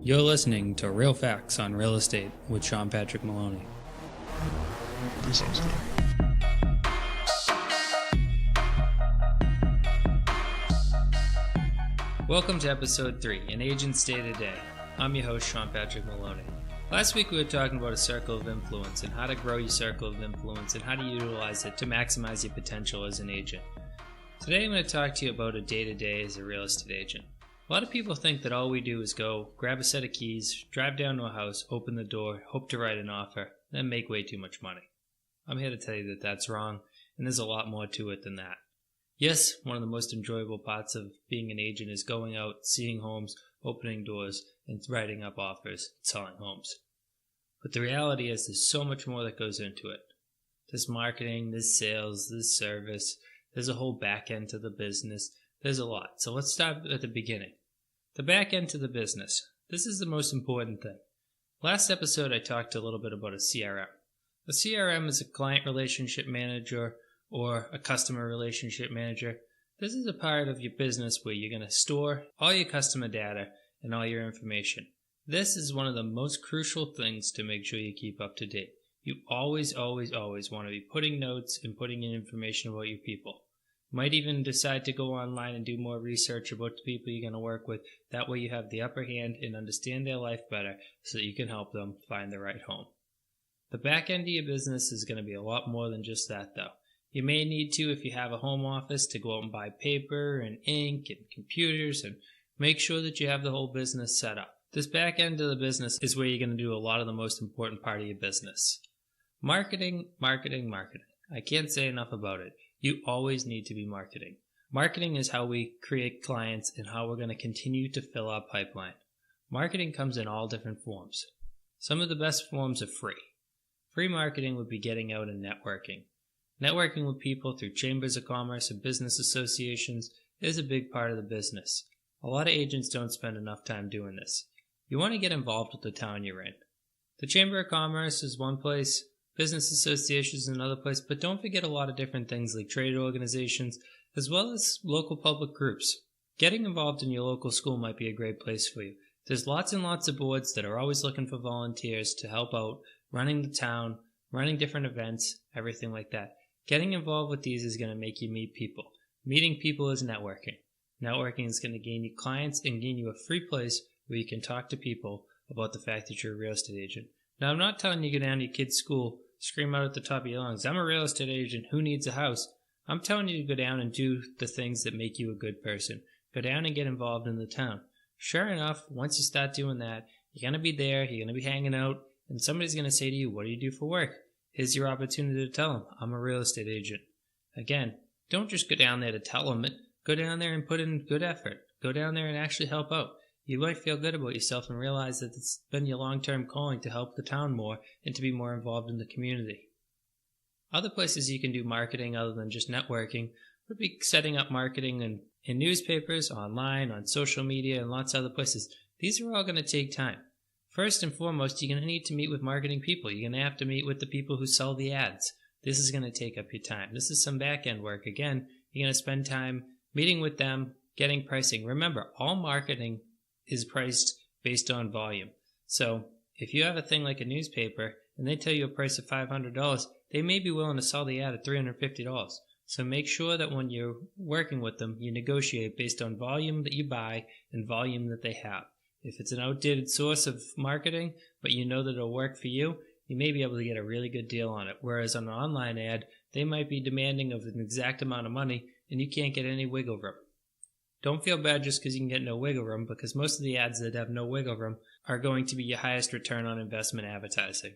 You're listening to Real Facts on Real Estate with Sean Patrick Maloney. That sounds good. Welcome to episode 3, An Agent's Day to Day. I'm your host, Sean Patrick Maloney. Last week we were talking about a circle of influence and how to grow your circle of influence and how to utilize it to maximize your potential as an agent. Today I'm going to talk to you about a day-to-day as a real estate agent. A lot of people think that all we do is go, grab a set of keys, drive down to a house, open the door, hope to write an offer, then make way too much money. I'm here to tell you that that's wrong, and there's a lot more to it than that. Yes, one of the most enjoyable parts of being an agent is going out, seeing homes, opening doors, and writing up offers, selling homes. But the reality is there's so much more that goes into it. There's marketing, there's sales, there's service, there's a whole back end to the business, there's a lot. So let's start at the beginning. The back end to the business. This is the most important thing. Last episode I talked a little bit about a CRM. A CRM is a client relationship manager or a customer relationship manager. This is a part of your business where you're going to store all your customer data and all your information. This is one of the most crucial things to make sure you keep up to date. You always want to be putting notes and putting in information about your people. You might even decide to go online and do more research about the people you're going to work with. That way you have the upper hand and understand their life better so that you can help them find the right home. The back end of your business is going to be a lot more than just that though. You may need to, if you have a home office, to go out and buy paper and ink and computers and make sure that you have the whole business set up. This back end of the business is where you're going to do a lot of the most important part of your business. Marketing. I can't say enough about it. You always need to be marketing. Marketing is how we create clients and how we're going to continue to fill our pipeline. Marketing comes in all different forms. Some of the best forms are free. Free marketing would be getting out and networking. Networking with people through chambers of commerce and business associations is a big part of the business. A lot of agents don't spend enough time doing this. You want to get involved with the town you're in. The Chamber of Commerce is one place, business associations is another place, but don't forget a lot of different things like trade organizations, as well as local public groups. Getting involved in your local school might be a great place for you. There's lots and lots of boards that are always looking for volunteers to help out, running the town, running different events, everything like that. Getting involved with these is going to make you meet people. Meeting people is networking. Networking is going to gain you clients and gain you a free place where you can talk to people about the fact that you're a real estate agent. Now, I'm not telling you to go down to your kid's school, scream out at the top of your lungs, I'm a real estate agent, who needs a house? I'm telling you to go down and do the things that make you a good person. Go down and get involved in the town. Sure enough, once you start doing that, you're going to be there, you're going to be hanging out, and somebody's going to say to you, what do you do for work? Here's your opportunity to tell them, I'm a real estate agent. Again, don't just go down there to tell them it. Go down there and put in good effort. Go down there and actually help out. You might feel good about yourself and realize that it's been your long-term calling to help the town more and to be more involved in the community. Other places you can do marketing other than just networking would be setting up marketing in newspapers, online, on social media, and lots of other places. These are all going to take time. First and foremost, you're going to need to meet with marketing people. You're going to have to meet with the people who sell the ads. This is going to take up your time. This is some back-end work. Again, you're going to spend time meeting with them, getting pricing. Remember, all marketing is priced based on volume. So if you have a thing like a newspaper and they tell you a price of $500, they may be willing to sell the ad at $350. So make sure that when you're working with them, you negotiate based on volume that you buy and volume that they have. If it's an outdated source of marketing, but you know that it'll work for you, you may be able to get a really good deal on it. Whereas on an online ad, they might be demanding of an exact amount of money and you can't get any wiggle room. Don't feel bad just because you can get no wiggle room, because most of the ads that have no wiggle room are going to be your highest return on investment advertising.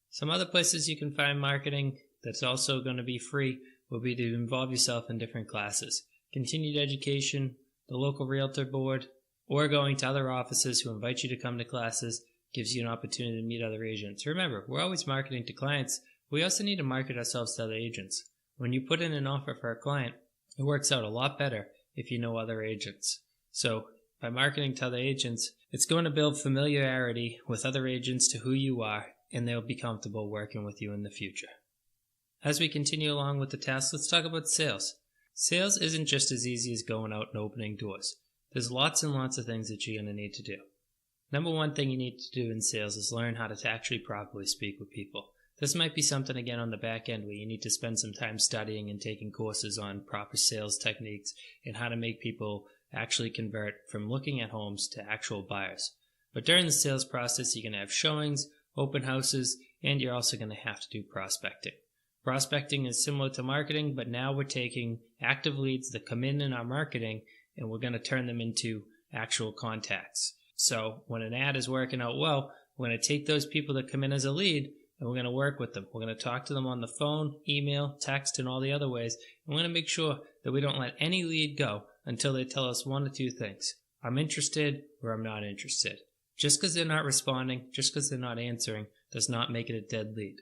Some other places you can find marketing that's also going to be free will be to involve yourself in different classes. Continued education, the local realtor board, or going to other offices who invite you to come to classes gives you an opportunity to meet other agents. Remember, we're always marketing to clients. We also need to market ourselves to other agents. When you put in an offer for a client, it works out a lot better if you know other agents. So by marketing to other agents, it's going to build familiarity with other agents to who you are, and they'll be comfortable working with you in the future. As we continue along with the task, let's talk about sales. Sales isn't just as easy as going out and opening doors. There's lots and lots of things that you're going to need to do. Number one thing you need to do in sales is learn how to actually properly speak with people. This might be something again on the back end where you need to spend some time studying and taking courses on proper sales techniques and how to make people actually convert from looking at homes to actual buyers. But during the sales process, you're going to have showings, open houses, and you're also going to have to do prospecting. Prospecting is similar to marketing, but now we're taking active leads that come in our marketing and we're going to turn them into actual contacts. So when an ad is working out well, we're going to take those people that come in as a lead and we're going to work with them. We're going to talk to them on the phone, email, text, and all the other ways. And we're going to make sure that we don't let any lead go until they tell us one or two things. I'm interested or I'm not interested. Just because they're not responding, just because they're not answering, does not make it a dead lead.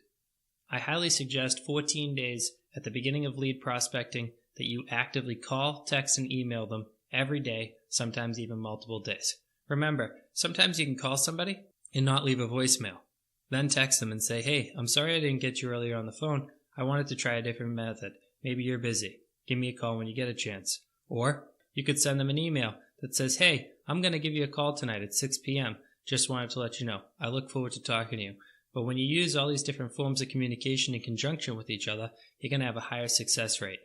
I highly suggest 14 days at the beginning of lead prospecting that you actively call, text, and email them every day, sometimes even multiple days. Remember, sometimes you can call somebody and not leave a voicemail. Then text them and say, hey, I'm sorry I didn't get you earlier on the phone. I wanted to try a different method. Maybe you're busy. Give me a call when you get a chance. Or you could send them an email that says, hey, I'm going to give you a call tonight at 6 p.m. Just wanted to let you know. I look forward to talking to you. But when you use all these different forms of communication in conjunction with each other, you're going to have a higher success rate.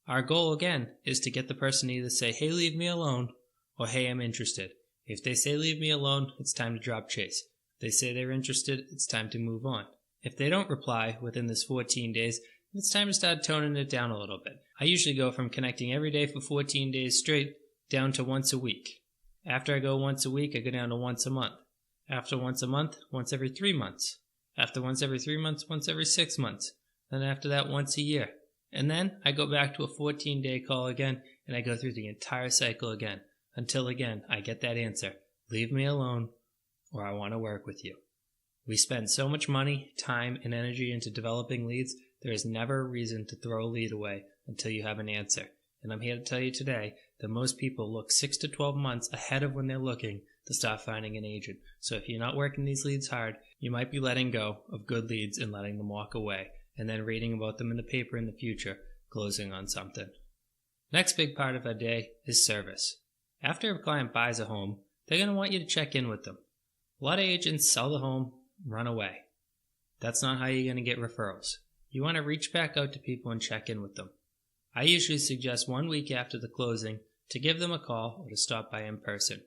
Our goal, again, is to get the person to either say, hey, leave me alone, or hey, I'm interested. If they say leave me alone, it's time to drop chase. If they say they're interested, it's time to move on. If they don't reply within this 14 days, it's time to start toning it down a little bit. I usually go from connecting every day for 14 days straight down to once a week. After I go once a week, I go down to once a month. After once a month, once every 3 months. After once every 3 months, once every 6 months. Then after that, once a year. And then I go back to a 14-day call again, and I go through the entire cycle again. Until again, I get that answer, leave me alone, or I want to work with you. We spend so much money, time, and energy into developing leads, there is never a reason to throw a lead away until you have an answer. And I'm here to tell you today that most people look 6 to 12 months ahead of when they're looking to start finding an agent. So if you're not working these leads hard, you might be letting go of good leads and letting them walk away, and then reading about them in the paper in the future, closing on something. Next big part of our day is service. After a client buys a home, they're going to want you to check in with them. A lot of agents sell the home, run away. That's not how you're going to get referrals. You want to reach back out to people and check in with them. I usually suggest 1 week after the closing to give them a call or to stop by in person.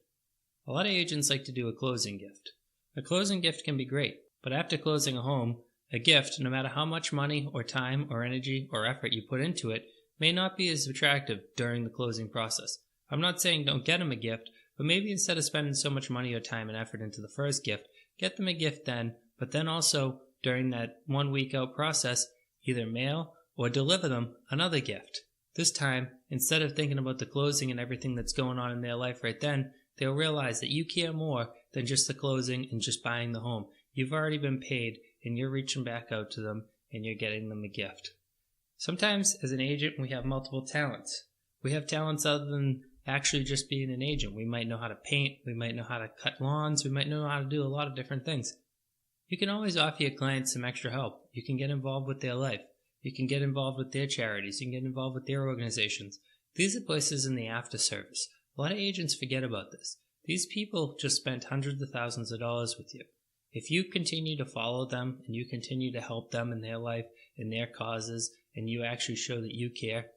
A lot of agents like to do a closing gift. A closing gift can be great, but after closing a home, a gift, no matter how much money or time or energy or effort you put into it, may not be as attractive during the closing process. I'm not saying don't get them a gift, but maybe instead of spending so much money or time and effort into the first gift, get them a gift then, but then also during that 1 week out process, either mail or deliver them another gift. This time, instead of thinking about the closing and everything that's going on in their life right then, they'll realize that you care more than just the closing and just buying the home. You've already been paid and you're reaching back out to them and you're getting them a gift. Sometimes as an agent we have multiple talents. We have talents other than actually just being an agent. We might know how to paint, we might know how to cut lawns, we might know how to do a lot of different things. You can always offer your clients some extra help. You can get involved with their life. You can get involved with their charities. You can get involved with their organizations. These are places in the after service. A lot of agents forget about this. These people just spent hundreds of thousands of dollars with you. If you continue to follow them and you continue to help them in their life, in their causes, and you actually show that you care,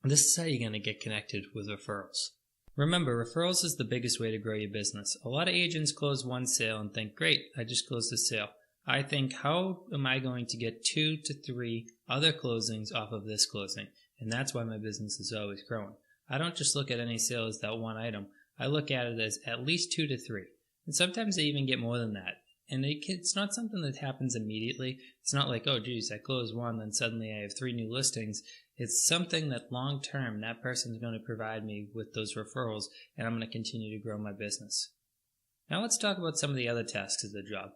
this is how you're going to get connected with referrals. Remember, referrals is the biggest way to grow your business. A lot of agents close one sale and think, great, I just closed a sale. I think, how am I going to get 2 to 3 other closings off of this closing? And that's why my business is always growing. I don't just look at any sale as that one item. I look at it as at least 2 to 3. And sometimes I even get more than that. And it's not something that happens immediately. It's not like, oh, geez, I closed one, then suddenly I have 3 new listings. It's something that long term, that person's going to provide me with those referrals, and I'm going to continue to grow my business. Now let's talk about some of the other tasks of the job,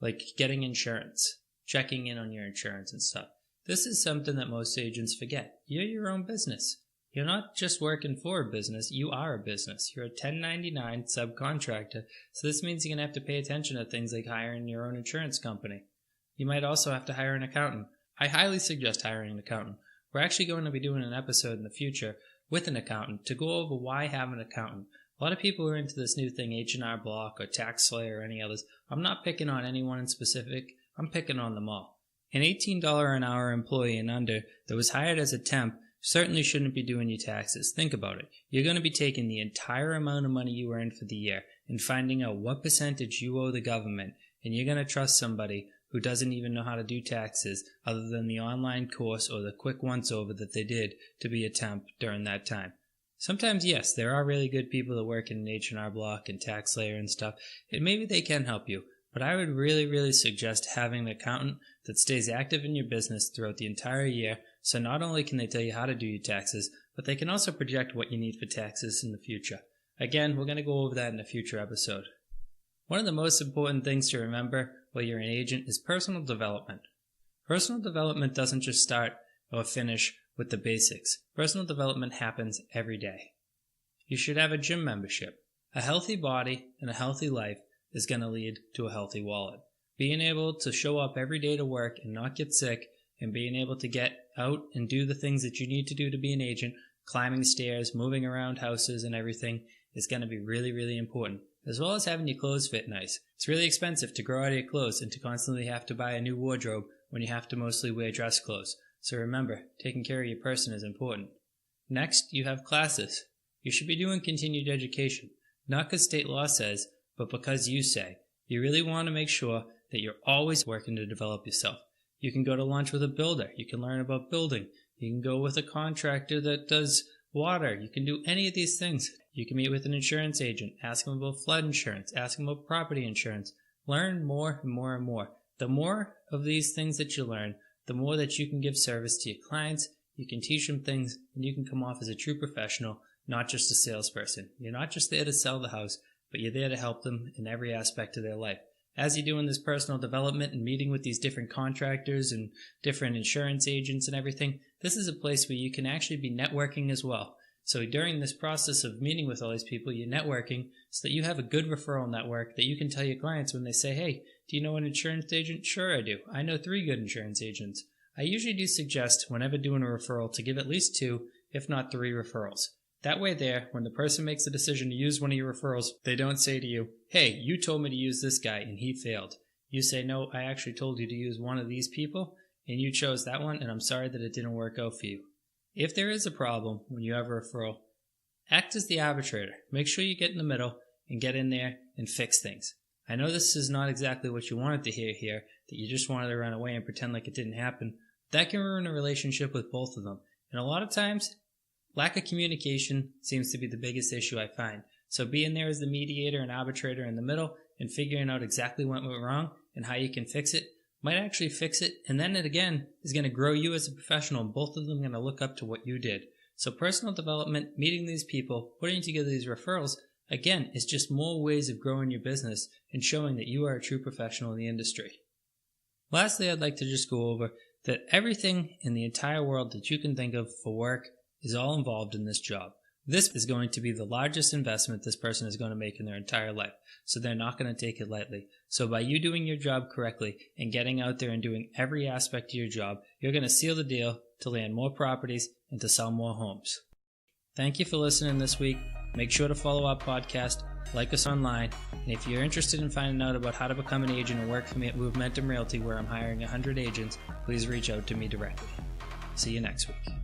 like getting insurance, checking in on your insurance and stuff. This is something that most agents forget. You're your own business. You're not just working for a business, you are a business. You're a 1099 subcontractor, so this means you're going to have to pay attention to things like hiring your own insurance company. You might also have to hire an accountant. I highly suggest hiring an accountant. We're actually going to be doing an episode in the future with an accountant to go over why have an accountant. A A lot of people are into this new thing, H&R Block or Tax Slayer or any others. I'm not picking on anyone in specific. I'm picking on them all. An $18 an hour employee and under that was hired as a temp certainly shouldn't be doing your taxes. Think about it. You're going to be taking the entire amount of money you earned for the year and finding out what percentage you owe the government, and you're going to trust somebody who doesn't even know how to do taxes other than the online course or the quick once-over that they did to be a temp during that time. Sometimes, yes, there are really good people that work in an H&R Block and Tax Slayer and stuff, and maybe they can help you, but I would really suggest having an accountant that stays active in your business throughout the entire year, so not only can they tell you how to do your taxes, but they can also project what you need for taxes in the future. Again, we're going to go over that in a future episode. One of the most important things to remember while you're an agent is personal development. Personal development doesn't just start or finish with the basics. Personal development happens every day. You should have a gym membership. A healthy body and a healthy life is going to lead to a healthy wallet. Being able to show up every day to work and not get sick, and being able to get out and do the things that you need to do to be an agent, climbing stairs, moving around houses and everything, is going to be really important. As well as having your clothes fit nice. It's really expensive to grow out of your clothes and to constantly have to buy a new wardrobe when you have to mostly wear dress clothes. So remember, taking care of your person is important. Next, you have classes. You should be doing continued education, not because state law says, but because you say. You really want to make sure that you're always working to develop yourself. You can go to lunch with a builder. You can learn about building. You can go with a contractor that does water. You can do any of these things. You can meet with an insurance agent. Ask them about flood insurance. Ask them about property insurance. Learn more and more and more. The more of these things that you learn, the more that you can give service to your clients. You can teach them things, and you can come off as a true professional, not just a salesperson. You're not just there to sell the house, but you're there to help them in every aspect of their life. As you're doing this personal development and meeting with these different contractors and different insurance agents and everything, this is a place where you can actually be networking as well. So during this process of meeting with all these people, you're networking so that you have a good referral network that you can tell your clients when they say, hey, do you know an insurance agent? Sure I do. I know 3 good insurance agents. I usually do suggest whenever doing a referral to give at least 2, if not 3 referrals. That way there, when the person makes the decision to use one of your referrals, they don't say to you, hey, you told me to use this guy and he failed. You say, no, I actually told you to use one of these people and you chose that one and I'm sorry that it didn't work out for you. If there is a problem when you have a referral, act as the arbitrator. Make sure you get in the middle and get in there and fix things. I know this is not exactly what you wanted to hear here, that you just wanted to run away and pretend like it didn't happen. That can ruin a relationship with both of them. And a lot of times, lack of communication seems to be the biggest issue I find. So being there as the mediator and arbitrator in the middle and figuring out exactly what went wrong and how you can fix it might actually fix it, and then it again is going to grow you as a professional, and both of them are going to look up to what you did. So personal development, meeting these people, putting together these referrals, again, is just more ways of growing your business and showing that you are a true professional in the industry. Lastly, I'd like to just go over that everything in the entire world that you can think of for work is all involved in this job. This is going to be the largest investment this person is going to make in their entire life, so they're not going to take it lightly. So by you doing your job correctly and getting out there and doing every aspect of your job, you're going to seal the deal to land more properties and to sell more homes. Thank you for listening this week. Make sure to follow our podcast, like us online, and if you're interested in finding out about how to become an agent and work for me at Momentum Realty, where I'm hiring 100 agents, please reach out to me directly. See you next week.